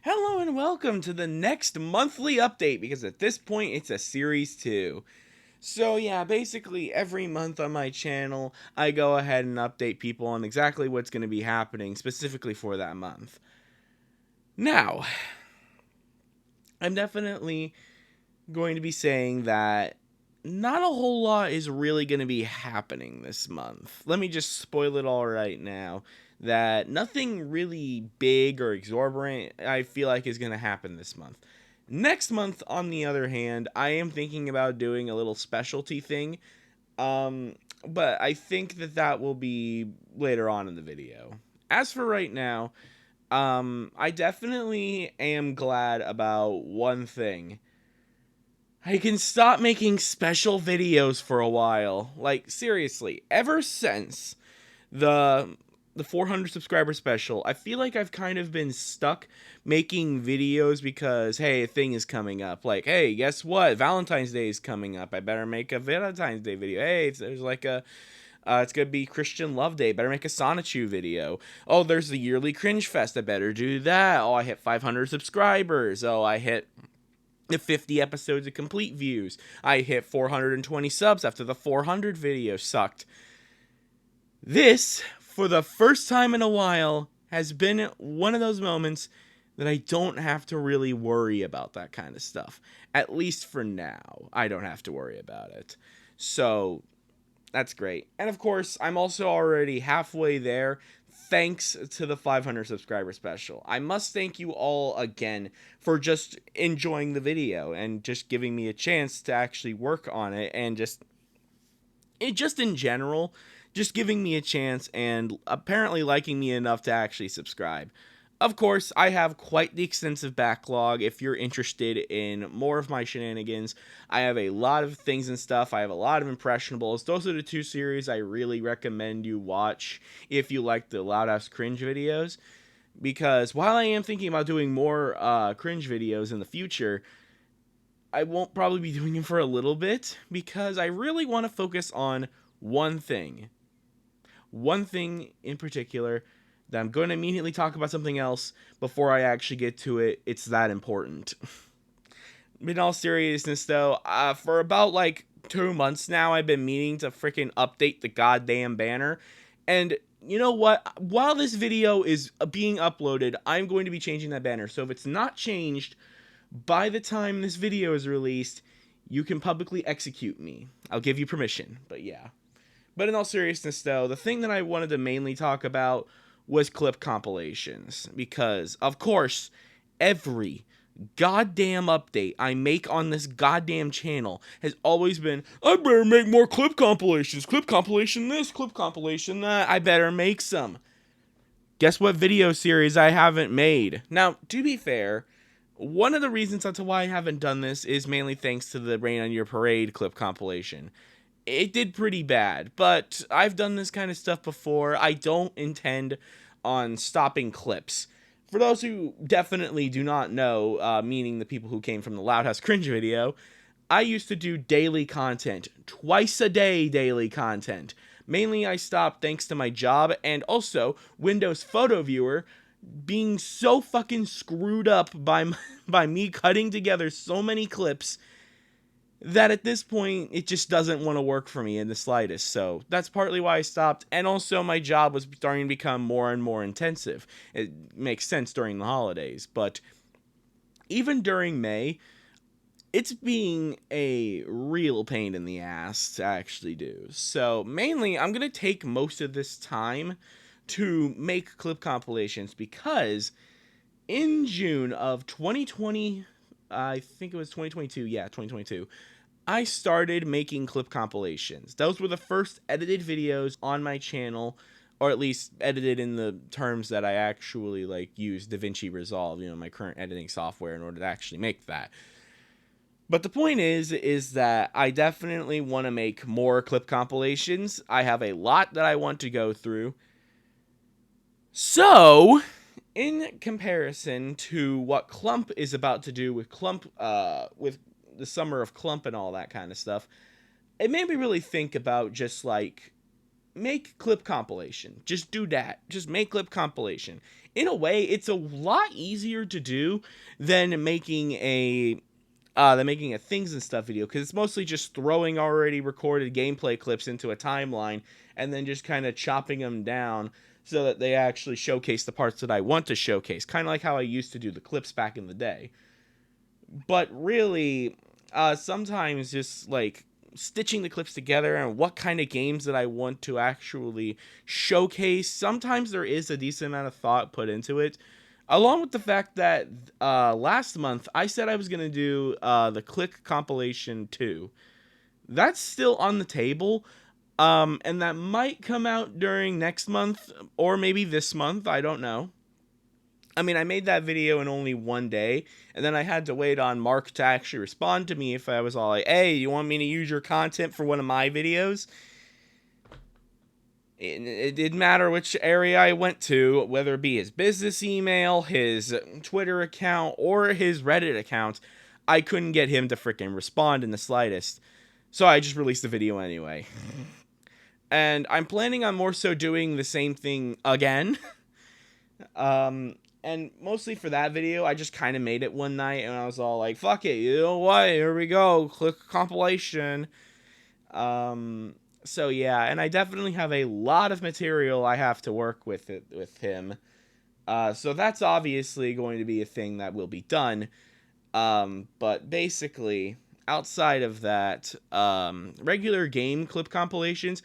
Hello and welcome to the next monthly update because at this point it's a series 2. So yeah, basically every month on my channel I go ahead and update people on exactly what's going to be happening specifically for that month. Now, I'm definitely going to be saying that not a whole lot is really going to be happening this month. Let me just spoil it all right now that nothing really big or exorbitant I feel like is going to happen this month. Next month, on the other hand, I am thinking about doing a little specialty thing, um, but I think that will be later on in the video. As for right now, I definitely am glad about one thing. I can stop making special videos for a while. Like, seriously, ever since the the 400 subscriber special, I feel like I've kind of been stuck making videos because hey, a thing is coming up. Like, hey, guess what? Valentine's Day is coming up. I better make a Valentine's Day video. Hey, there's like a it's gonna be Christian Love Day. Better make a Sonichu video. Oh, there's the yearly Cringe Fest. I better do that. Oh, I hit 500 subscribers. Oh, I hit the 50 episodes of complete views. I hit 420 subs after the 400 video sucked. This, for the first time in a while, has been one of those moments that I don't have to really worry about that kind of stuff. At least for now, I don't have to worry about it. So, that's great. And of course, I'm also already halfway there thanks to the 500 subscriber special. I must thank you all again for just enjoying the video and just giving me a chance to actually work on it and just in general, just giving me a chance and apparently liking me enough to actually subscribe. Of course, I have quite the extensive backlog. If you're interested in more of my shenanigans, I have a lot of things and stuff. I have a lot of impressionables. Those are the two series I really recommend you watch if you like the Loud Ass Cringe videos. Because while I am thinking about doing more cringe videos in the future, I won't probably be doing them for a little bit because I really want to focus on one thing. One thing in particular that I'm going to immediately talk about something else before I actually get to it. It's that important. In all seriousness, though, for about like 2 months now, I've been meaning to freaking update the goddamn banner. And you know what? While this video is being uploaded, I'm going to be changing that banner. So if it's not changed by the time this video is released, you can publicly execute me. I'll give you permission, but yeah. But in all seriousness, though, the thing that I wanted to mainly talk about was clip compilations. Because, of course, every goddamn update I make on this goddamn channel has always been, I better make more clip compilations. Clip compilation this, clip compilation that. I better make some. Guess what video series I haven't made? Now, to be fair, one of the reasons as to why I haven't done this is mainly thanks to the Rain on Your Parade clip compilation. It did pretty bad, but I've done this kind of stuff before. I don't intend on stopping clips. For those who definitely do not know, meaning the people who came from the Loud House Cringe video, I used to do daily content, twice a day daily content. Mainly I stopped thanks to my job and also Windows Photo Viewer being so fucking screwed up by by me cutting together so many clips that at this point it just doesn't want to work for me in the slightest. So that's partly why I stopped, and also my job was starting to become more and more intensive. It makes sense during the holidays, but even during May, it's being a real pain in the ass to actually do. So mainly I'm going to take most of this time to make clip compilations because in June of 2020, I think it was 2022, yeah, 2022, I started making clip compilations. Those were the first edited videos on my channel, or at least edited in the terms that I actually like use DaVinci Resolve, my current editing software, in order to actually make that. But the point is that I definitely want to make more clip compilations. I have a lot that I want to go through. So, in comparison to what Clump is about to do with with the summer of Clump and all that kind of stuff, it made me really think about just like make clip compilation. Just do that. Just make clip compilation. In a way, it's a lot easier to do than making a things and stuff video, because it's mostly just throwing already recorded gameplay clips into a timeline and then just kind of chopping them down so that they actually showcase the parts that I want to showcase, kind of like how I used to do the clips back in the day. But really, sometimes just like stitching the clips together and what kind of games that I want to actually showcase, sometimes there is a decent amount of thought put into it. Along with the fact that last month I said I was going to do the Click compilation 2. That's still on the table. And that might come out during next month or maybe this month. I don't know. I mean, I made that video in only one day, and then I had to wait on Mark to actually respond to me if I was all like, hey, you want me to use your content for one of my videos? It didn't matter which area I went to, whether it be his business email, his Twitter account, or his Reddit account. I couldn't get him to freaking respond in the slightest. So I just released the video anyway. And I'm planning on more so doing the same thing again. And mostly for that video, I just kind of made it one night, and I was all like, fuck it, you know what, here we go, click compilation. So yeah, and I definitely have a lot of material I have to work with him. So that's obviously going to be a thing that will be done. But basically, outside of that, regular game clip compilations,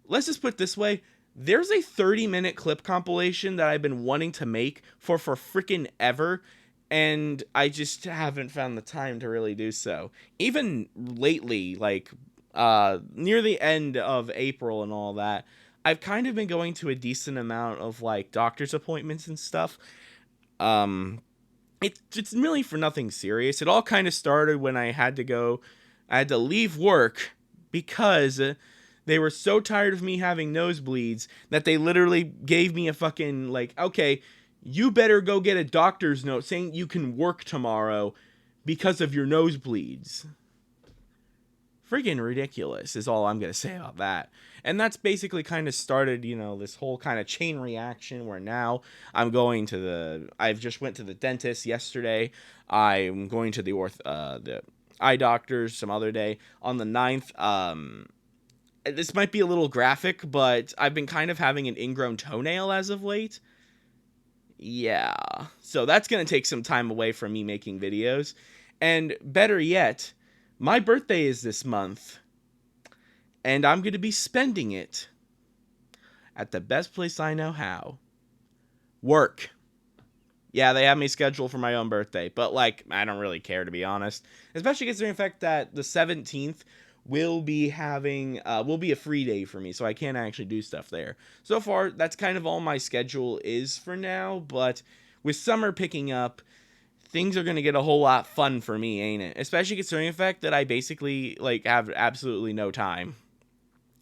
let's just put it this way. There's a 30-minute clip compilation that I've been wanting to make for freaking ever, and I just haven't found the time to really do so. Even lately, like near the end of April and all that, I've kind of been going to a decent amount of like doctor's appointments and stuff. It's really for nothing serious. It all kind of started when I had to leave work because they were so tired of me having nosebleeds that they literally gave me a fucking, like, okay, you better go get a doctor's note saying you can work tomorrow because of your nosebleeds. Freaking ridiculous is all I'm going to say about that. And that's basically kind of started, this whole kind of chain reaction where now I've just went to the dentist yesterday. I'm going to the eye doctors some other day on the 9th. This might be a little graphic, but I've been kind of having an ingrown toenail as of late. Yeah. So that's going to take some time away from me making videos. And better yet, my birthday is this month. And I'm going to be spending it at the best place I know how. Work. Yeah, they have me scheduled for my own birthday. But, like, I don't really care, to be honest. Especially considering the fact that the 17th will be a free day for me, so I can't actually do stuff there. So far, that's kind of all my schedule is for now, but with summer picking up, things are going to get a whole lot fun for me, ain't it? Especially considering the fact that I basically, like, have absolutely no time.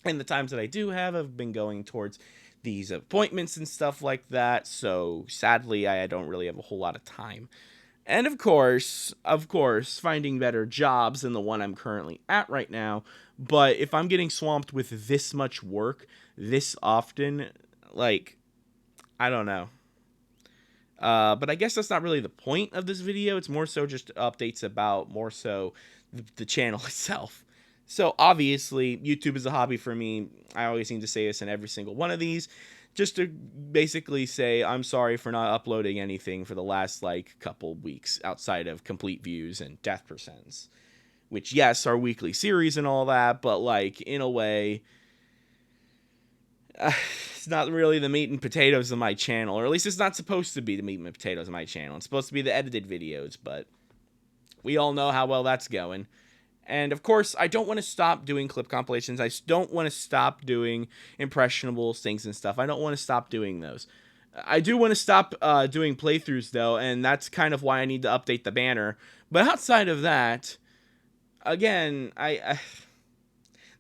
And the times that I do have been going towards these appointments and stuff like that, so sadly, I don't really have a whole lot of time. And of course, finding better jobs than the one I'm currently at right now. But if I'm getting swamped with this much work this often, like, I don't know. But I guess that's not really the point of this video. It's more so just updates about more so the channel itself. So obviously, YouTube is a hobby for me. I always seem to say this in every single one of these. Just to basically say I'm sorry for not uploading anything for the last, like, couple weeks outside of complete views and death percents. Which, yes, are weekly series and all that, but, like, in a way, it's not really the meat and potatoes of my channel. Or at least it's not supposed to be the meat and potatoes of my channel. It's supposed to be the edited videos, but we all know how well that's going. And, of course, I don't want to stop doing clip compilations. I don't want to stop doing impressionables, things and stuff. I don't want to stop doing those. I do want to stop doing playthroughs, though, and that's kind of why I need to update the banner. But outside of that, again,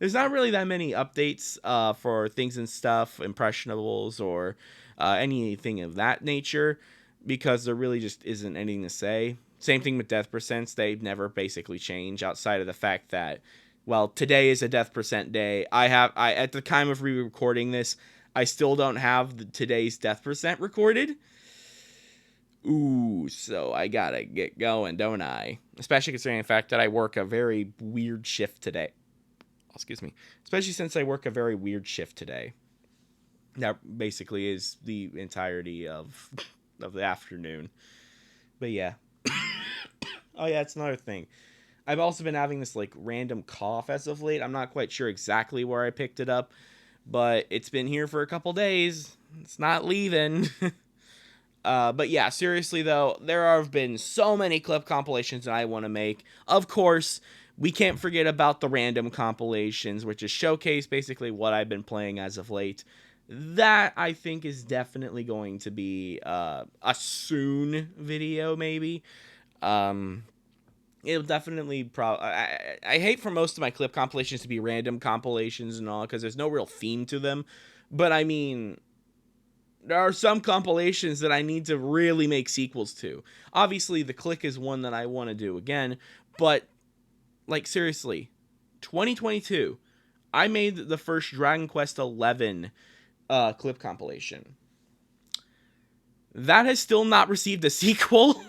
there's not really that many updates for things and stuff, impressionables, or anything of that nature, because there really just isn't anything to say. Same thing with death percents. They never basically change outside of the fact that Well, today is a death percent day. I at the time of re-recording this, I still don't have today's death percent recorded. Ooh, so I gotta get going, don't I? Especially considering the fact that I work a very weird shift today. Excuse me. Especially since I work a very weird shift today. That basically is the entirety of the afternoon. But yeah. Oh yeah, it's another thing. I've also been having this like random cough as of late. I'm not quite sure exactly where I picked it up, but it's been here for a couple days. It's not leaving. But yeah, seriously though, there have been so many clip compilations that I want to make. Of course, we can't forget about the random compilations, which is showcase basically what I've been playing as of late. That I think is definitely going to be a soon video, maybe. Um, It'll definitely I hate for most of my clip compilations to be random compilations and all because there's no real theme to them. But I mean, there are some compilations that I need to really make sequels to. Obviously, the Click is one that I want to do again, but like seriously, 2022, I made the first Dragon Quest 11 clip compilation. That has still not received a sequel.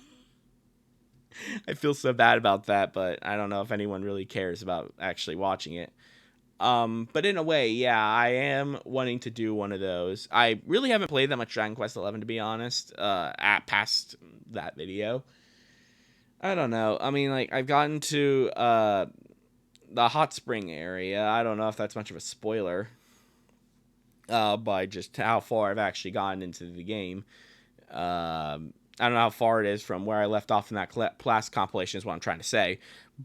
I feel so bad about that, but I don't know if anyone really cares about actually watching it. But in a way, yeah, I am wanting to do one of those. I really haven't played that much Dragon Quest 11 to be honest. At past that video, I don't know. I mean, like I've gotten to the hot spring area. I don't know if that's much of a spoiler. By just how far I've actually gotten into the game. I don't know how far it is from where I left off in that class compilation is what I'm trying to say.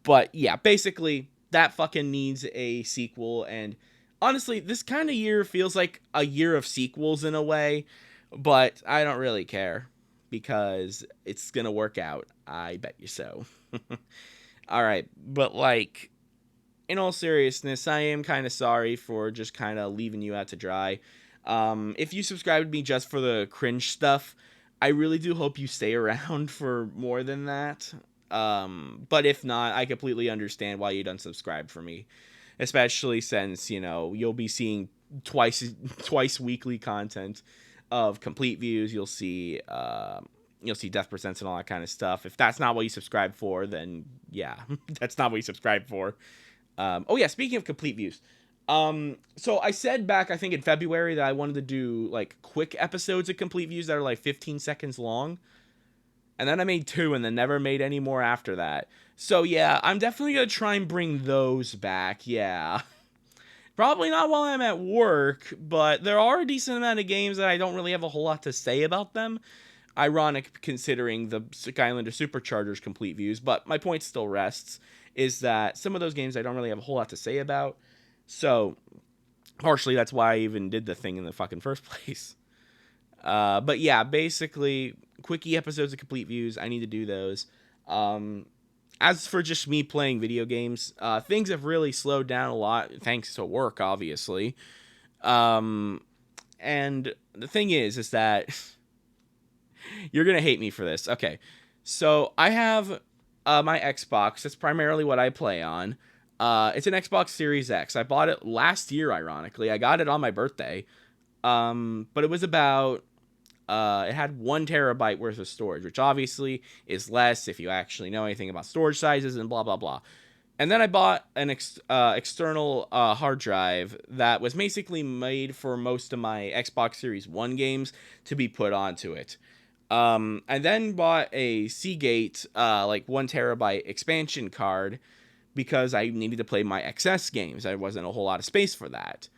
But yeah, basically that fucking needs a sequel. And honestly, this kind of year feels like a year of sequels in a way, but I don't really care because it's gonna work out. I bet you so. All right, but like in all seriousness, I am kind of sorry for just kind of leaving you out to dry. If you subscribe to me just for the cringe stuff, I really do hope you stay around for more than that. But if not, I completely understand why you don't subscribe for me, especially since you'll be seeing twice twice weekly content of complete views. You'll see death percents and all that kind of stuff. If that's not what you subscribe for, then yeah, that's not what you subscribe for. Oh yeah, speaking of complete views. So I said back, I think in February, that I wanted to do like quick episodes of complete views that are like 15 seconds long. And then I made two and then never made any more after that. So yeah, I'm definitely going to try and bring those back. Yeah. Probably not while I'm at work, but there are a decent amount of games that I don't really have a whole lot to say about them. Ironic considering the Skylander Superchargers complete views, but my point still rests, is that some of those games I don't really have a whole lot to say about. So, partially that's why I even did the thing in the fucking first place. But yeah, basically, quickie episodes of complete views, I need to do those. As for just me playing video games, things have really slowed down a lot, thanks to work, obviously. And the thing is that you're gonna hate me for this. Okay, so I have my Xbox. That's primarily what I play on. It's an Xbox Series X. I bought it last year. Ironically, I got it on my birthday. But it was about it had 1 terabyte worth of storage, which obviously is less if you actually know anything about storage sizes and blah blah blah. And then I bought an external hard drive that was basically made for most of my Xbox Series 1 games to be put onto it. I then bought a Seagate, like 1 terabyte expansion card because I needed to play my XS games. There wasn't a whole lot of space for that.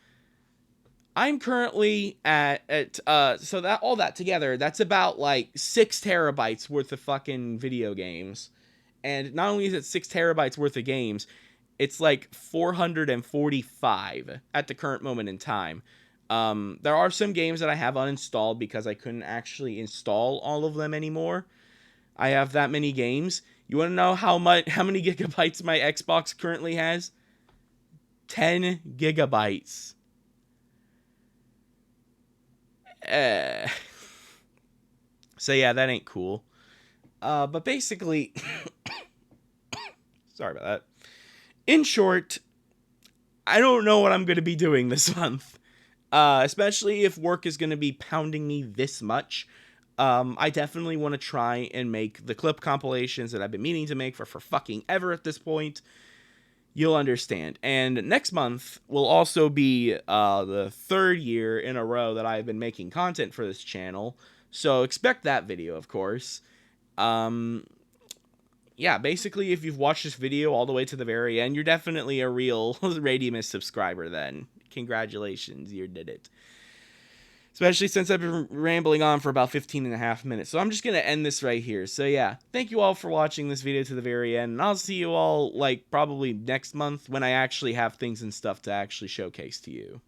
I'm currently so that all that together, that's about like 6 terabytes worth of fucking video games. And not only is it 6 terabytes worth of games, it's like 445 at the current moment in time. There are some games that I have uninstalled because I couldn't actually install all of them anymore. I have that many games. You want to know how many gigabytes my Xbox currently has? 10 gigabytes. Uh, so yeah, that ain't cool. But basically, sorry about that. In short, I don't know what I'm going to be doing this month. Especially if work is going to be pounding me this much. I definitely want to try and make the clip compilations that I've been meaning to make for fucking ever at this point. You'll understand. And next month will also be the third year in a row that I've been making content for this channel. So expect that video, of course. Yeah, basically, if you've watched this video all the way to the very end, you're definitely a real Radiumist subscriber then. Congratulations, you did it. Especially since I've been rambling on for about 15 and a half minutes. So I'm just going to end this right here. So yeah, thank you all for watching this video to the very end. And I'll see you all, like, probably next month when I actually have things and stuff to actually showcase to you.